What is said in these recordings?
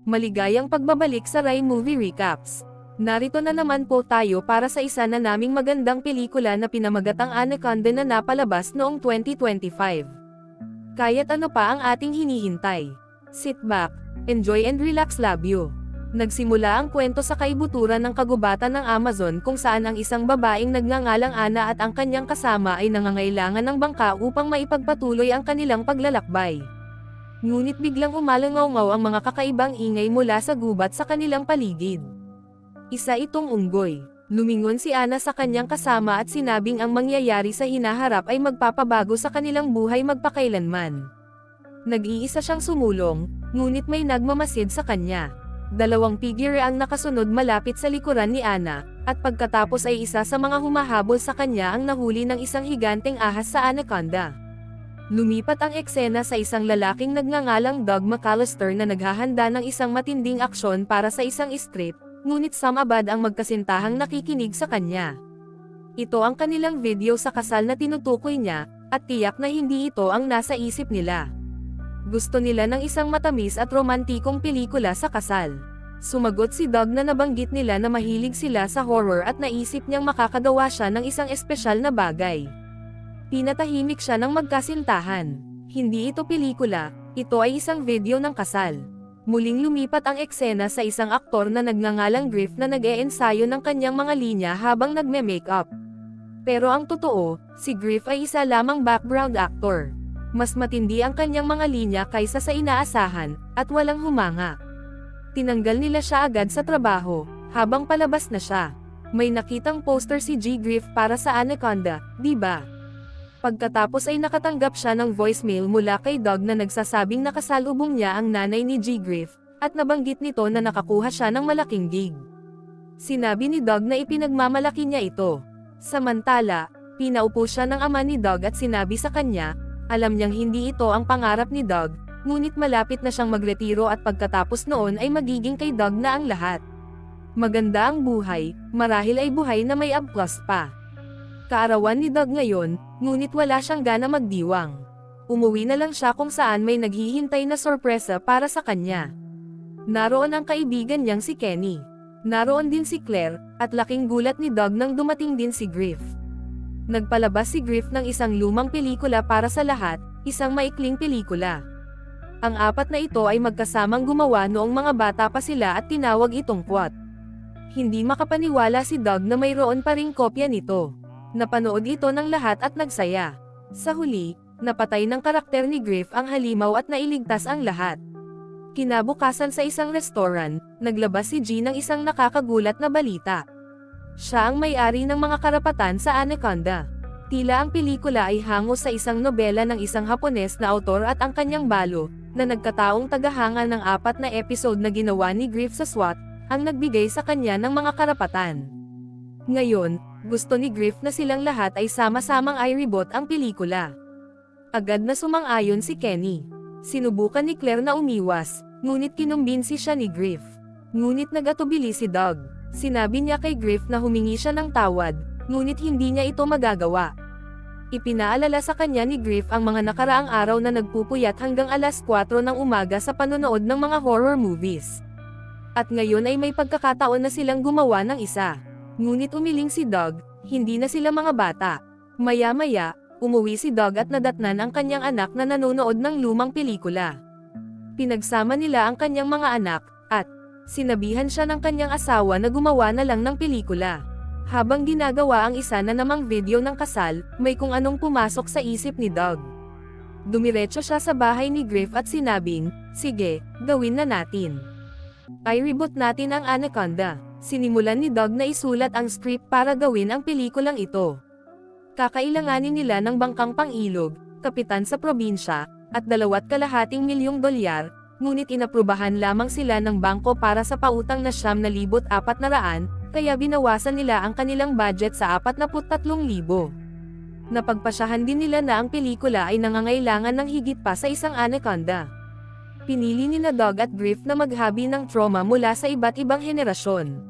Maligayang pagbabalik sa Rai Movie Recaps. Narito na naman po tayo para sa isa na naming magandang pelikula na pinamagatang Anaconda na napalabas noong 2025. Kaya't ano pa ang ating hinihintay? Sit back, enjoy and relax labyo. Nagsimula ang kwento sa kaibuturan ng kagubatan ng Amazon kung saan ang isang babaeng nagngangalang Ana at ang kanyang kasama ay nangangailangan ng bangka upang maipagpatuloy ang kanilang paglalakbay. Ngunit biglang umalangaw-ngaw ang mga kakaibang ingay mula sa gubat sa kanilang paligid. Isa itong unggoy. Lumingon si Ana sa kanyang kasama at sinabing ang mangyayari sa hinaharap ay magpapabago sa kanilang buhay magpakailanman. Nag-iisa siyang sumulong, ngunit may nagmamasid sa kanya. Dalawang figure ang nakasunod malapit sa likuran ni Ana, at pagkatapos ay isa sa mga humahabol sa kanya ang nahuli ng isang higanteng ahas sa Anaconda. Lumipat ang eksena sa isang lalaking nagngangalang Doug McAllister na naghahanda ng isang matinding aksyon para sa isang strip, ngunit samabad ang magkasintahang nakikinig sa kanya. Ito ang kanilang video sa kasal na tinutukoy niya, at tiyak na hindi ito ang nasa isip nila. Gusto nila ng isang matamis at romantikong pelikula sa kasal. Sumagot si Doug na nabanggit nila na mahilig sila sa horror at naisip niyang makakagawa siya ng isang espesyal na bagay. Pinatahimik siya ng magkasintahan. Hindi ito pelikula, ito ay isang video ng kasal. Muling lumipat ang eksena sa isang aktor na nagngangalang Griff na nag-e-ensayo ng kanyang mga linya habang nagme-makeup. Pero ang totoo, si Griff ay isa lamang background actor. Mas matindi ang kanyang mga linya kaysa sa inaasahan, at walang humanga. Tinanggal nila siya agad sa trabaho, habang palabas na siya. May nakitang poster si G. Griff para sa Anaconda, di ba? Pagkatapos ay nakatanggap siya ng voicemail mula kay Doug na nagsasabing nakasalubong niya ang nanay ni G. Griff, at nabanggit nito na nakakuha siya ng malaking gig. Sinabi ni Doug na ipinagmamalaki niya ito. Samantala, pinaupo siya ng ama ni Doug at sinabi sa kanya, alam niyang hindi ito ang pangarap ni Doug, ngunit malapit na siyang magretiro at pagkatapos noon ay magiging kay Doug na ang lahat. Maganda ang buhay, marahil ay buhay na may abclas pa. Kaarawan ni Doug ngayon, ngunit wala siyang gana magdiwang. Umuwi na lang siya kung saan may naghihintay na sorpresa para sa kanya. Naroon ang kaibigan niyang si Kenny. Naroon din si Claire, at laking gulat ni Doug nang dumating din si Griff. Nagpalabas si Griff ng isang lumang pelikula para sa lahat, isang maikling pelikula. Ang apat na ito ay magkasamang gumawa noong mga bata pa sila at tinawag itong Quat. Hindi makapaniwala si Doug na mayroon pa ring kopya nito. Napanood ito ng lahat at nagsaya. Sa huli, napatay ng karakter ni Griff ang halimaw at nailigtas ang lahat. Kinabukasan sa isang restaurant, naglabas si G ng isang nakakagulat na balita. Siya ang may-ari ng mga karapatan sa Anaconda. Tila ang pelikula ay hango sa isang nobela ng isang Hapones na autor at ang kanyang balo, na nagkataong tagahanga ng 4 na episode na ginawa ni Griff sa SWAT, ang nagbigay sa kanya ng mga karapatan. Ngayon, gusto ni Griff na silang lahat ay sama-samang i-reboot ang pelikula. Agad na sumang-ayon si Kenny. Sinubukan ni Claire na umiwas, ngunit kinumbinsi siya ni Griff. Ngunit nag-atubili si Doug. Sinabi niya kay Griff na humingi siya ng tawad, ngunit hindi niya ito magagawa. Ipinaalala sa kanya ni Griff ang mga nakaraang araw na nagpupuyat hanggang alas 4 ng umaga sa panonood ng mga horror movies. At ngayon ay may pagkakataon na silang gumawa ng isa. Ngunit umiling si Doug, hindi na sila mga bata. Maya-maya, umuwi si Doug at nadatnan ang kanyang anak na nanonood ng lumang pelikula. Pinagsama nila ang kanyang mga anak, at sinabihan siya ng kanyang asawa na gumawa na lang ng pelikula. Habang ginagawa ang isa na namang video ng kasal, may kung anong pumasok sa isip ni Doug. Dumiretso siya sa bahay ni Griff at sinabing, sige, gawin na natin. I-reboot natin ang Anaconda. Sinimulan ni Doug na isulat ang script para gawin ang pelikulang ito. Kakailanganin nila ng bangkang pang-ilog, kapitan sa probinsya, at $2.5 milyong, ngunit inaprubahan lamang sila ng bangko para sa pautang na $9,400, kaya binawasan nila ang kanilang budget sa $43,000. Napagpasyahan din nila na ang pelikula ay nangangailangan ng higit pa sa isang Anaconda. Pinili ni Doug at Griff na maghabi ng trauma mula sa iba't ibang henerasyon.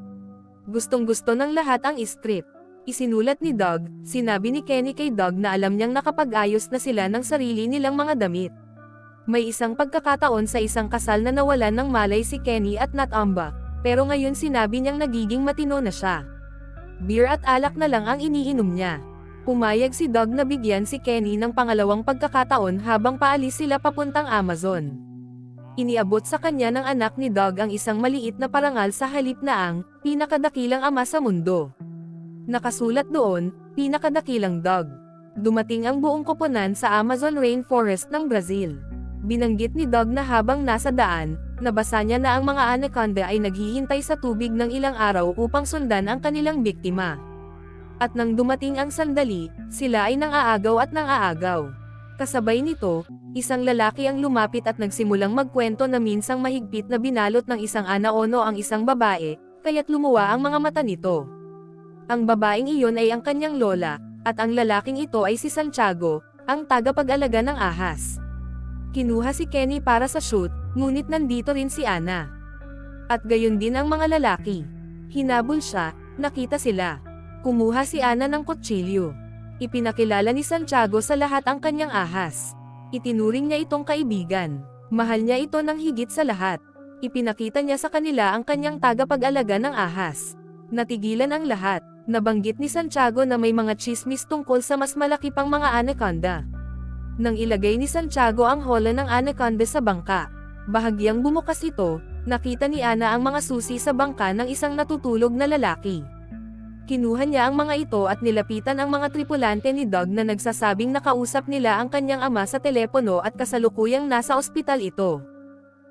Gustong-gusto ng lahat ang script. Isinulat ni Doug, sinabi ni Kenny kay Doug na alam niyang nakapag-ayos na sila ng sarili nilang mga damit. May isang pagkakataon sa isang kasal na nawalan ng malay si Kenny at Nat Amba, pero ngayon sinabi niyang nagiging matino na siya. Beer at alak na lang ang iniinom niya. Pumayag si Doug na bigyan si Kenny ng pangalawang pagkakataon habang paalis sila papuntang Amazon. Iniabot sa kanya ng anak ni Doug ang isang maliit na parangal sa halip na ang pinakadakilang ama sa mundo. Nakasulat doon, pinakadakilang Doug. Dumating ang buong koponan sa Amazon Rainforest ng Brazil. Binanggit ni Doug na habang nasa daan, nabasa niya na ang mga anaconda ay naghihintay sa tubig ng ilang araw upang sundan ang kanilang biktima. At nang dumating ang sandali, sila ay nang-aagaw at nang-aagaw. Kasabay nito, isang lalaki ang lumapit at nagsimulang magkwento na minsang mahigpit na binalot ng isang anaono ang isang babae, kaya't lumuwa ang mga mata nito. Ang babaeng iyon ay ang kanyang lola, at ang lalaking ito ay si Santiago, ang tagapag-alaga ng ahas. Kinuha si Kenny para sa shoot, ngunit nandito rin si Ana. At gayon din ang mga lalaki. Hinabol siya, nakita sila. Kumuha si Ana ng kutsilyo. Ipinakilala ni Santiago sa lahat ang kanyang ahas. Itinuring niya itong kaibigan. Mahal niya ito ng higit sa lahat. Ipinakita niya sa kanila ang kanyang tagapag-alaga ng ahas. Natigilan ang lahat. Nabanggit ni Santiago na may mga chismis tungkol sa mas malaki pang mga anaconda. Nang ilagay ni Santiago ang hola ng anaconda sa bangka, bahagyang bumukas ito, nakita ni Ana ang mga susi sa bangka ng isang natutulog na lalaki. Kinuha niya ang mga ito at nilapitan ang mga tripulante ni Doug na nagsasabing nakausap nila ang kanyang ama sa telepono at kasalukuyang nasa ospital ito.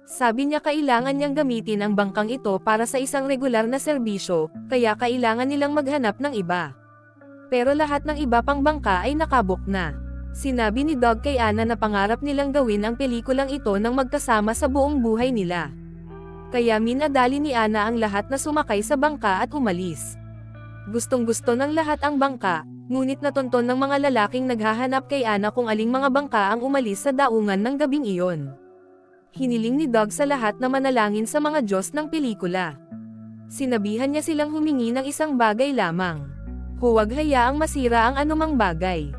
Sabi niya kailangan niyang gamitin ang bangkang ito para sa isang regular na serbisyo, kaya kailangan nilang maghanap ng iba. Pero lahat ng iba pang bangka ay nakabook na. Sinabi ni Doug kay Ana na pangarap nilang gawin ang pelikulang ito nang magkasama sa buong buhay nila. Kaya minadali ni Ana ang lahat na sumakay sa bangka at umalis. Gustong-gusto ng lahat ang bangka, ngunit natunton ng mga lalaking naghahanap kay Ana kung aling mga bangka ang umalis sa daungan ng gabing iyon. Hiniling ni Doug sa lahat na manalangin sa mga Diyos ng pelikula. Sinabihan niya silang humingi ng isang bagay lamang. Huwag hayaang masira ang anumang bagay.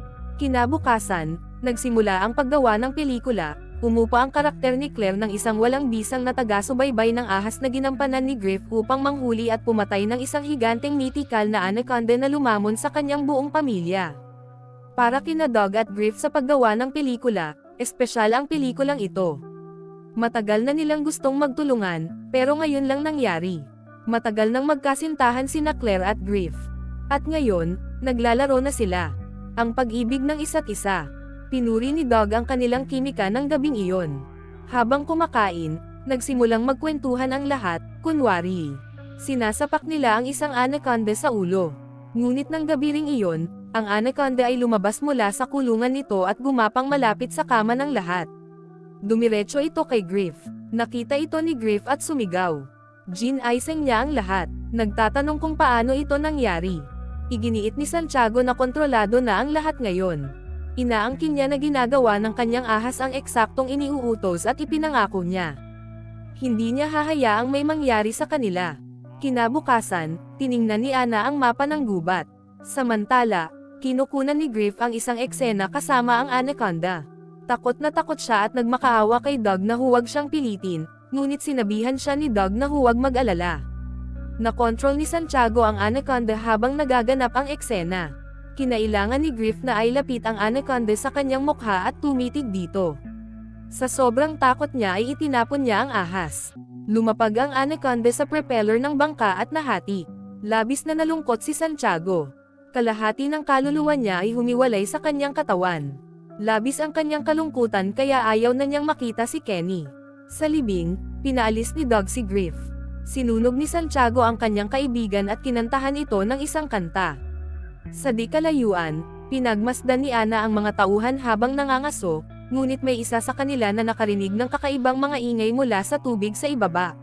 Kinabukasan, nagsimula ang paggawa ng pelikula. Umupa ang karakter ni Claire ng isang walang bisang na taga-subaybay ng ahas na ginampanan ni Griff upang manghuli at pumatay ng isang higanteng mythical na anaconda na lumamon sa kanyang buong pamilya. Para kina Doug at Griff sa paggawa ng pelikula, espesyal ang pelikulang ito. Matagal na nilang gustong magtulungan, pero ngayon lang nangyari. Matagal nang magkasintahan sina Claire at Griff. At ngayon, naglalaro na sila. Ang pag-ibig ng isa't isa. Pinuri ni Doug ang kanilang kimika ng gabing iyon. Habang kumakain, nagsimulang magkwentuhan ang lahat, kunwari. Sinasapak nila ang isang anaconda sa ulo. Ngunit ng gabi ring iyon, ang anaconda ay lumabas mula sa kulungan nito at gumapang malapit sa kama ng lahat. Dumiretso ito kay Griff. Nakita ito ni Griff at sumigaw. Gin-icing niya ang lahat. Nagtatanong kung paano ito nangyari. Iginiit ni Santiago na kontrolado na ang lahat ngayon. Inaangkin niya na ginagawa ng kanyang ahas ang eksaktong iniuutos at ipinangako niya. Hindi niya hahayaang may mangyari sa kanila. Kinabukasan, tiningnan ni Ana ang mapa ng gubat. Samantala, kinukunan ni Griff ang isang eksena kasama ang anaconda. Takot na takot siya at nagmakaawa kay Doug na huwag siyang pilitin, ngunit sinabihan siya ni Doug na huwag mag-alala. Nakontrol ni Santiago ang anaconda habang nagaganap ang eksena. Kinailangan ni Griff na ay lapit ang anaconda sa kanyang mukha at tumitig dito. Sa sobrang takot niya ay itinapon niya ang ahas. Lumapag ang anaconda sa propeller ng bangka at nahati. Labis na nalungkot si Santiago. Kalahati ng kaluluwa niya ay humiwalay sa kanyang katawan. Labis ang kanyang kalungkutan kaya ayaw na niyang makita si Kenny. Sa libing, pinaalis ni Doug si Griff. Sinunog ni Santiago ang kanyang kaibigan at kinantahan ito ng isang kanta. Sa di kalayuan, pinagmasdan ni Ana ang mga tauhan habang nangangaso, ngunit may isa sa kanila na nakarinig ng kakaibang mga ingay mula sa tubig sa ibaba.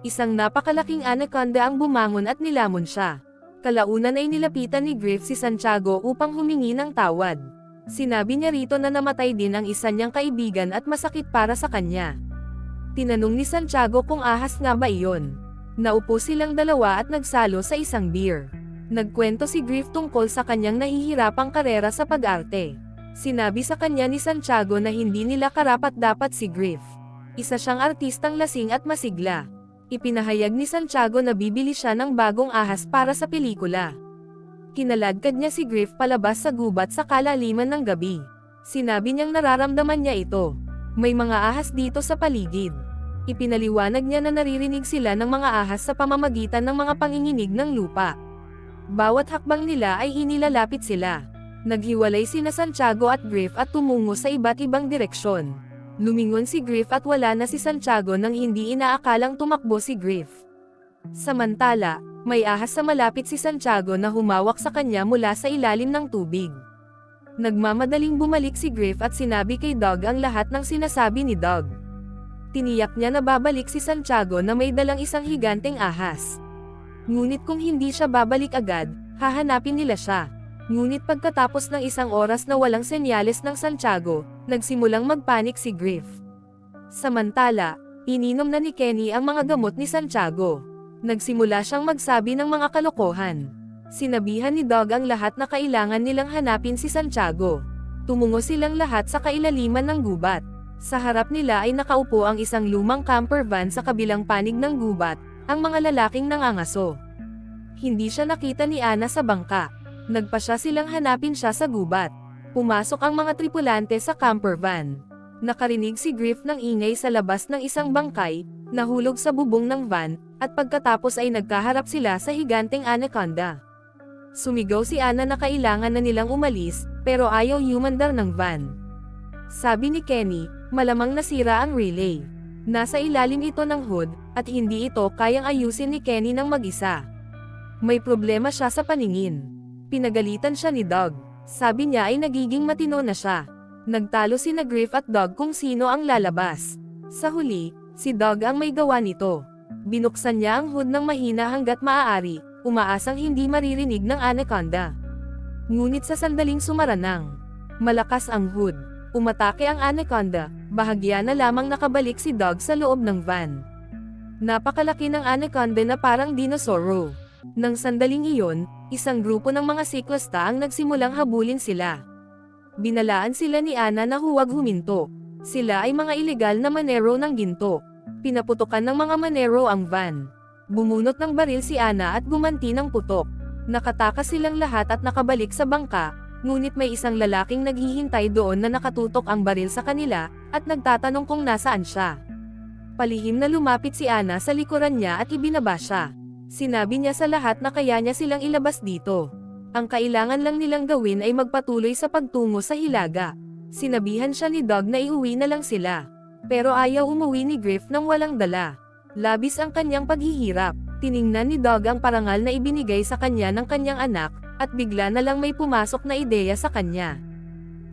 Isang napakalaking anaconda ang bumangon at nilamon siya. Kalaunan ay nilapitan ni Griff si Santiago upang humingi ng tawad. Sinabi niya rito na namatay din ang isa niyang kaibigan at masakit para sa kanya. Tinanong ni Santiago kung ahas nga ba iyon. Naupo silang dalawa at nagsalo sa isang beer. Nagkwento si Griff tungkol sa kanyang nahihirapang karera sa pag-arte. Sinabi sa kanya ni Santiago na hindi nila karapat-dapat si Griff. Isa siyang artistang lasing at masigla. Ipinahayag ni Santiago na bibili siya ng bagong ahas para sa pelikula. Kinaladkad niya si Griff palabas sa gubat sa kalaliman ng gabi. Sinabi niyang nararamdaman niya ito. May mga ahas dito sa paligid. Ipinaliwanag niya na naririnig sila ng mga ahas sa pamamagitan ng mga panginginig ng lupa. Bawat hakbang nila ay inilalapit sila. Naghiwalay sina Santiago at Griff at tumungo sa iba't ibang direksyon. Lumingon si Griff at wala na si Santiago nang hindi inaakalang tumakbo si Griff. Samantala, may ahas sa malapit si Santiago na humawak sa kanya mula sa ilalim ng tubig. Nagmamadaling bumalik si Griff at sinabi kay Doug ang lahat ng sinasabi ni Doug. Tiniyak niya na babalik si Santiago na may dalang isang higanteng ahas. Ngunit kung hindi siya babalik agad, hahanapin nila siya. Ngunit pagkatapos ng isang oras na walang senyales ng Santiago, nagsimulang magpanik si Griff. Samantala, ininom na ni Kenny ang mga gamot ni Santiago. Nagsimula siyang magsabi ng mga kalokohan. Sinabihan ni Doug ang lahat na kailangan nilang hanapin si Santiago. Tumungo silang lahat sa kailaliman ng gubat. Sa harap nila ay nakaupo ang isang lumang camper van sa kabilang panig ng gubat, ang mga lalaking nangangaso. Hindi siya nakita ni Ana sa bangka. Nagpasya silang hanapin siya sa gubat. Pumasok ang mga tripulante sa camper van. Nakarinig si Griff ng ingay sa labas ng isang bangkay, nahulog sa bubong ng van, at pagkatapos ay nagkaharap sila sa higanteng anaconda. Sumigaw si Ana na kailangan na nilang umalis, pero ayaw humandar ng van. Sabi ni Kenny, malamang nasira ang relay. Nasa ilalim ito ng hood, at hindi ito kayang ayusin ni Kenny ng mag-isa. May problema siya sa paningin. Pinagalitan siya ni Doug. Sabi niya ay nagiging matino na siya. Nagtalo sina Griff at Doug kung sino ang lalabas. Sa huli, si Doug ang may gawa nito. Binuksan niya ang hood ng mahina hanggat maaari, umaasang hindi maririnig ng anaconda. Ngunit sa sandaling sumaranang, malakas ang hood. Umatake ang anaconda, bahagya na lamang nakabalik si Doug sa loob ng van. Napakalaki ng anaconda na parang dinosauro. Nang sandaling iyon, isang grupo ng mga siklista ang nagsimulang habulin sila. Binalaan sila ni Ana na huwag huminto. Sila ay mga ilegal na manero ng ginto. Pinaputukan ng mga manero ang van. Bumunot ng baril si Ana at gumanti ng putok. Nakatakas silang lahat at nakabalik sa bangka, ngunit may isang lalaking naghihintay doon na nakatutok ang baril sa kanila, at nagtatanong kung nasaan siya. Palihim na lumapit si Ana sa likuran niya at ibinaba siya. Sinabi niya sa lahat na kaya niya silang ilabas dito. Ang kailangan lang nilang gawin ay magpatuloy sa pagtungo sa hilaga. Sinabihan siya ni Doug na iuwi na lang sila. Pero ayaw umuwi ni Griff nang walang dala. Labis ang kanyang paghihirap. Tiningnan ni Doug ang parangal na ibinigay sa kanya ng kanyang anak, at bigla na lang may pumasok na ideya sa kanya.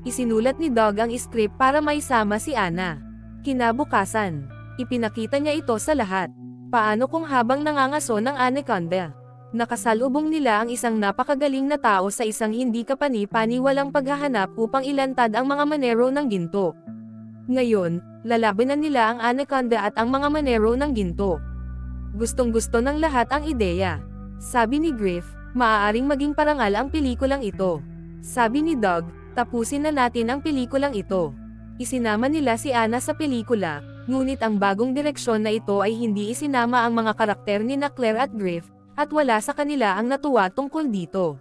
Isinulat ni Doug ang script para maisama si Ana. Kinabukasan, ipinakita niya ito sa lahat. Paano kung habang nangangaso ng anaconda, nakasalubong nila ang isang napakagaling na tao sa isang hindi kapani-paniwalang paghahanap upang ilantad ang mga manero ng ginto. Ngayon, lalabanan nila ang anaconda at ang mga manero ng ginto. Gustong-gusto ng lahat ang ideya. Sabi ni Griff, maaaring maging parangal ang pelikulang ito. Sabi ni Doug, tapusin na natin ang pelikulang ito. Isinama nila si Ana sa pelikula, ngunit ang bagong direksyon na ito ay hindi isinama ang mga karakter ni Claire at Griff, at wala sa kanila ang natuwa tungkol dito.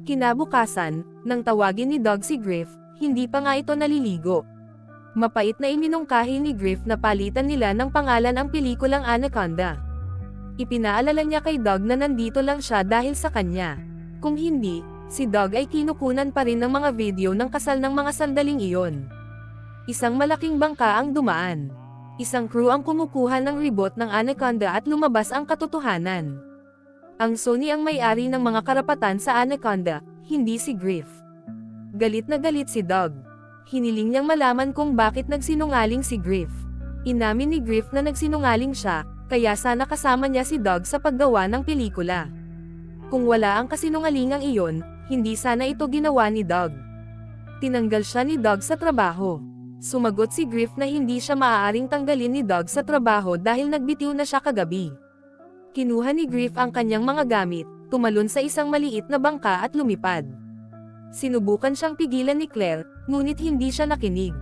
Kinabukasan, nang tawagin ni Doug si Griff, hindi pa nga ito naliligo. Mapait na iminungkahi ni Griff na palitan nila ng pangalan ang pelikulang Anaconda. Ipinaalala niya kay Doug na nandito lang siya dahil sa kanya. Kung hindi, si Doug ay kinukunan pa rin ng mga video ng kasal ng mga sandaling iyon. Isang malaking bangka ang dumaan. Isang crew ang kumukuha ng ribot ng Anaconda at lumabas ang katotohanan. Ang Sony ang may-ari ng mga karapatan sa Anaconda, hindi si Griff. Galit na galit si Doug. Hiniling niyang malaman kung bakit nagsinungaling si Griff. Inamin ni Griff na nagsinungaling siya, kaya sana kasama niya si Doug sa paggawa ng pelikula. Kung wala ang kasinungalingang iyon, hindi sana ito ginawa ni Doug. Tinanggal siya ni Doug sa trabaho. Sumagot si Griff na hindi siya maaaring tanggalin ni Doug sa trabaho dahil nagbitiw na siya kagabi. Kinuha ni Griff ang kanyang mga gamit, tumalon sa isang maliit na bangka at lumipad. Sinubukan siyang pigilan ni Claire, ngunit hindi siya nakinig.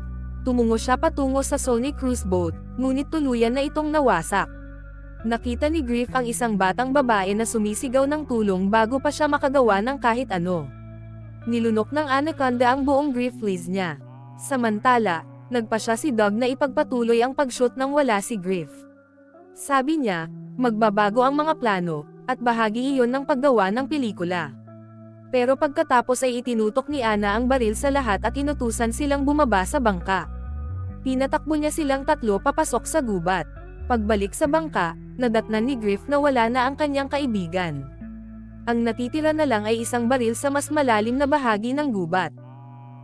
Tumungo siya patungo sa Sony Cruise Boat, ngunit tuluyan na itong nawasak. Nakita ni Griff ang isang batang babae na sumisigaw ng tulong bago pa siya makagawa ng kahit ano. Nilunok ng anaconda ang buong Griff fleece niya. Samantala, nagpasya si Doug na ipagpatuloy ang pag-shoot nang wala si Griff. Sabi niya, magbabago ang mga plano, at bahagi iyon ng paggawa ng pelikula. Pero pagkatapos ay itinutok ni Anna ang baril sa lahat at inutusan silang bumaba sa bangka. Pinatakbo niya silang tatlo papasok sa gubat. Pagbalik sa bangka, nadatnan ni Griff na wala na ang kanyang kaibigan. Ang natitira na lang ay isang baril sa mas malalim na bahagi ng gubat.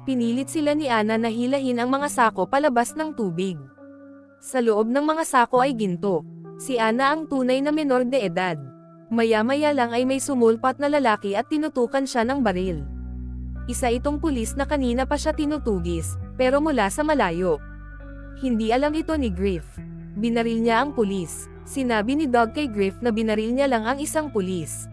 Pinilit sila ni Anna na hilahin ang mga sako palabas ng tubig. Sa loob ng mga sako ay ginto. Si Anna ang tunay na menor de edad. Maya-maya lang ay may sumulpat na lalaki at tinutukan siya ng baril. Isa itong pulis na kanina pa siya tinutugis, pero mula sa malayo. Hindi alam ito ni Griff. Binaril niya ang pulis. Sinabi ni Doug kay Griff na binaril niya lang ang isang pulis.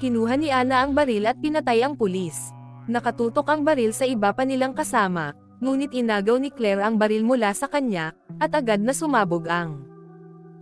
Kinuha ni Anna ang baril at pinatay ang pulis. Nakatutok ang baril sa iba pa nilang kasama, ngunit inagaw ni Claire ang baril mula sa kanya, at agad na sumabog ang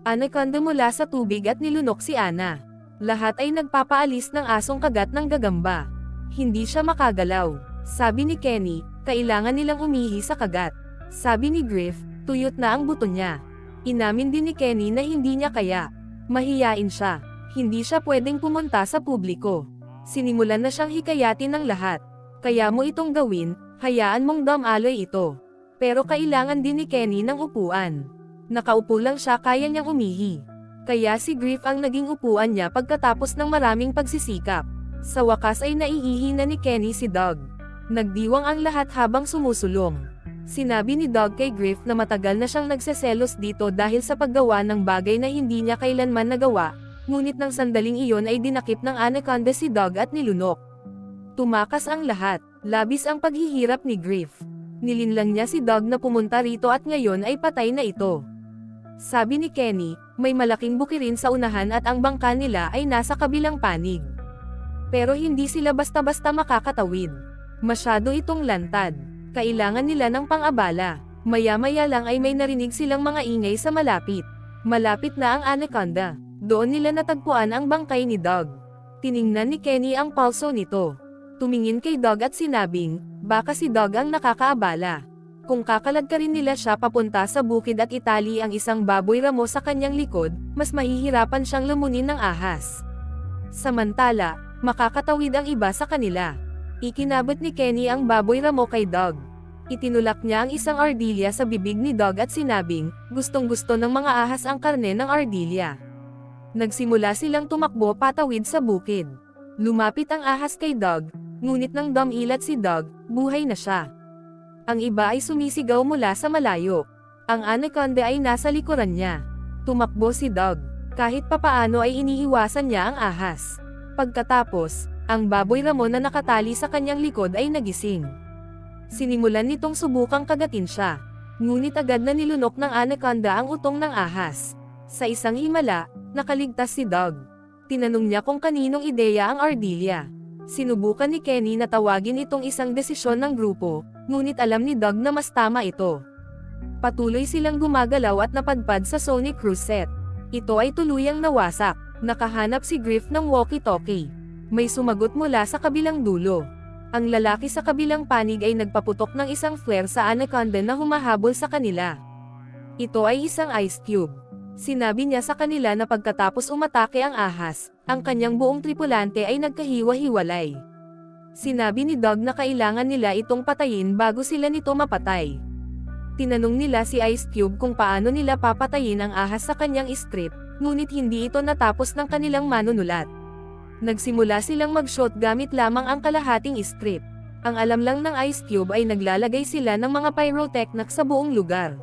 anaconda mula sa tubig at nilunok si Anna. Lahat ay nagpapaalis ng asong kagat ng gagamba. Hindi siya makagalaw. Sabi ni Kenny, kailangan nilang umihi sa kagat. Sabi ni Griff, tuyot na ang buto niya. Inamin din ni Kenny na hindi niya kaya. Mahiyain siya. Hindi siya pwedeng pumunta sa publiko. Sinimulan na siyang hikayatin ng lahat. Kaya mo itong gawin, hayaan mong damaloy ito. Pero kailangan din ni Kenny ng upuan. Nakaupo lang siya kaya niyang umihi. Kaya si Griff ang naging upuan niya pagkatapos ng maraming pagsisikap. Sa wakas ay naiihi na ni Kenny si Doug. Nagdiwang ang lahat habang sumusulong. Sinabi ni Doug kay Griff na matagal na siyang nagseselos dito dahil sa paggawa ng bagay na hindi niya kailanman nagawa, ngunit nang sandaling iyon ay dinakip ng anaconda si Doug at nilunok. Tumakas ang lahat, labis ang paghihirap ni Griff. Nilinlang niya si Doug na pumunta rito at ngayon ay patay na ito. Sabi ni Kenny, may malaking bukirin sa unahan at ang bangka nila ay nasa kabilang panig. Pero hindi sila basta-basta makakatawid. Masyado itong lantad. Kailangan nila ng pang-abala. Maya-maya lang ay may narinig silang mga ingay sa malapit. Malapit na ang anaconda. Doon nila natagpuan ang bangkay ni Doug. Tiningnan ni Kenny ang pulso nito. Tumingin kay Doug at sinabing, baka si Doug ang nakakaabala. Kung kakalad ka rin nila siya papunta sa bukid at itali ang isang baboy ramo sa kanyang likod, mas mahihirapan siyang lumunin ng ahas. Samantala, makakatawid ang iba sa kanila. Ikinabot ni Kenny ang baboy ramo kay Doug. Itinulak niya ang isang ardilya sa bibig ni Doug at sinabing, gustong-gusto ng mga ahas ang karne ng ardilya. Nagsimula silang tumakbo patawid sa bukid. Lumapit ang ahas kay Doug, ngunit nang dumilat si Doug, buhay na siya. Ang iba ay sumisigaw mula sa malayo. Ang anaconda ay nasa likuran niya. Tumakbo si Doug. Kahit papaano ay iniiwasan niya ang ahas. Pagkatapos, ang baboy ramo na nakatali sa kanyang likod ay nagising. Sinimulan nitong subukang kagatin siya. Ngunit agad na nilunok ng anaconda ang utong ng ahas. Sa isang himala, nakaligtas si Doug. Tinanong niya kung kaninong ideya ang ardilya. Sinubukan ni Kenny na tawagin itong isang desisyon ng grupo, ngunit alam ni Doug na mas tama ito. Patuloy silang gumagalaw at napadpad sa Sony Cruise set. Ito ay tuluyang nawasak. Nakahanap si Griff ng walkie-talkie. May sumagot mula sa kabilang dulo. Ang lalaki sa kabilang panig ay nagpaputok ng isang flare sa anaconda na humahabol sa kanila. Ito ay isang ice cube. Sinabi niya sa kanila na pagkatapos umatake ang ahas, ang kanyang buong tripulante ay nagkahiwa-hiwalay. Sinabi ni Doug na kailangan nila itong patayin bago sila nito mapatay. Tinanong nila si Ice Cube kung paano nila papatayin ang ahas sa kanyang script, ngunit hindi ito natapos ng kanilang manunulat. Nagsimula silang mag-shoot gamit lamang ang kalahating script. Ang alam lang ng Ice Cube ay naglalagay sila ng mga pyrotechnics sa buong lugar.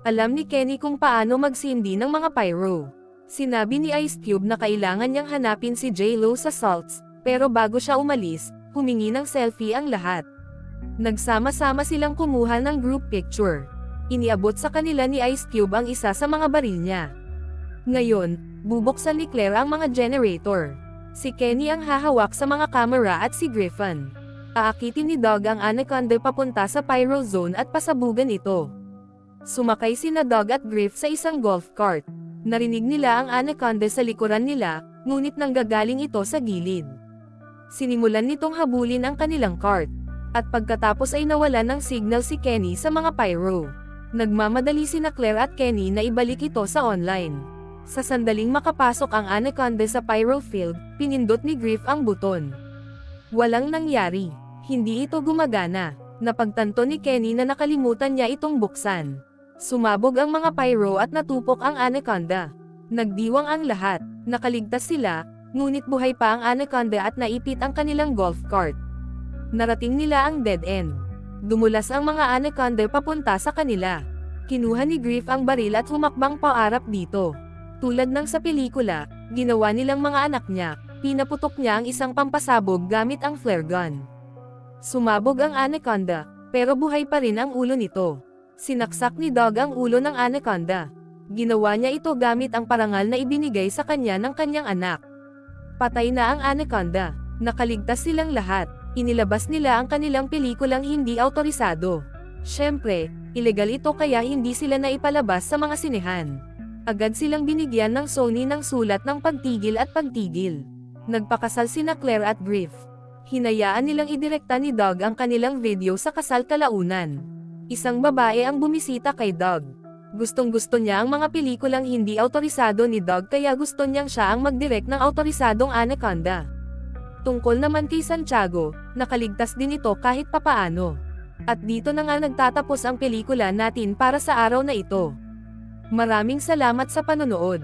Alam ni Kenny kung paano magsindi ng mga pyro. Sinabi ni Ice Cube na kailangan niyang hanapin si J-Lo sa Salts, pero bago siya umalis, humingi ng selfie ang lahat. Nagsama-sama silang kumuha ng group picture. Iniabot sa kanila ni Ice Cube ang isa sa mga baril niya. Ngayon, bubuksan ni Claire ang mga generator. Si Kenny ang hahawak sa mga camera at si Griffin. Aakitin ni Doug ang anaconda papunta sa pyro zone at pasabugan ito. Sumakay sina Doug at Griff sa isang golf cart. Narinig nila ang anaconda sa likuran nila, ngunit nanggagaling ito sa gilid. Sinimulan nitong habulin ang kanilang cart. At pagkatapos ay nawalan ng signal si Kenny sa mga pyro. Nagmamadali sina Claire at Kenny na ibalik ito sa online. Sa sandaling makapasok ang anaconda sa pyro field, pinindot ni Griff ang buton. Walang nangyari. Hindi ito gumagana. Napagtanto ni Kenny na nakalimutan niya itong buksan. Sumabog ang mga pyro at natupok ang anaconda. Nagdiwang ang lahat. Nakaligtas sila, ngunit buhay pa ang anaconda at naipit ang kanilang golf cart. Narating nila ang dead end. Dumulas ang mga anaconda papunta sa kanila. Kinuha ni Griff ang baril at humakbang paarap dito. Tulad ng sa pelikula, ginawa nilang mga anak niya, pinaputok niya ang isang pampasabog gamit ang flare gun. Sumabog ang anaconda, pero buhay pa rin ang ulo nito. Sinaksak ni Doug ang ulo ng anaconda. Ginawa niya ito gamit ang parangal na ibinigay sa kanya ng kanyang anak. Patay na ang anaconda. Nakaligtas silang lahat. Inilabas nila ang kanilang pelikulang hindi awtorisado. Siyempre, ilegal ito kaya hindi sila naipalabas sa mga sinehan. Agad silang binigyan ng Sony ng sulat ng pagtigil at pagtigil. Nagpakasal sina Claire at Griff. Hinayaan nilang idirekta ni Doug ang kanilang video sa kasal kalaunan. Isang babae ang bumisita kay Doug. Gustong-gusto niya ang mga pelikulang hindi awtorisado ni Doug kaya gusto niyang siya ang mag-direct ng awtorisadong anaconda. Tungkol naman kay Santiago, nakaligtas din ito kahit papaano. At dito na nga nagtatapos ang pelikula natin para sa araw na ito. Maraming salamat sa panonood.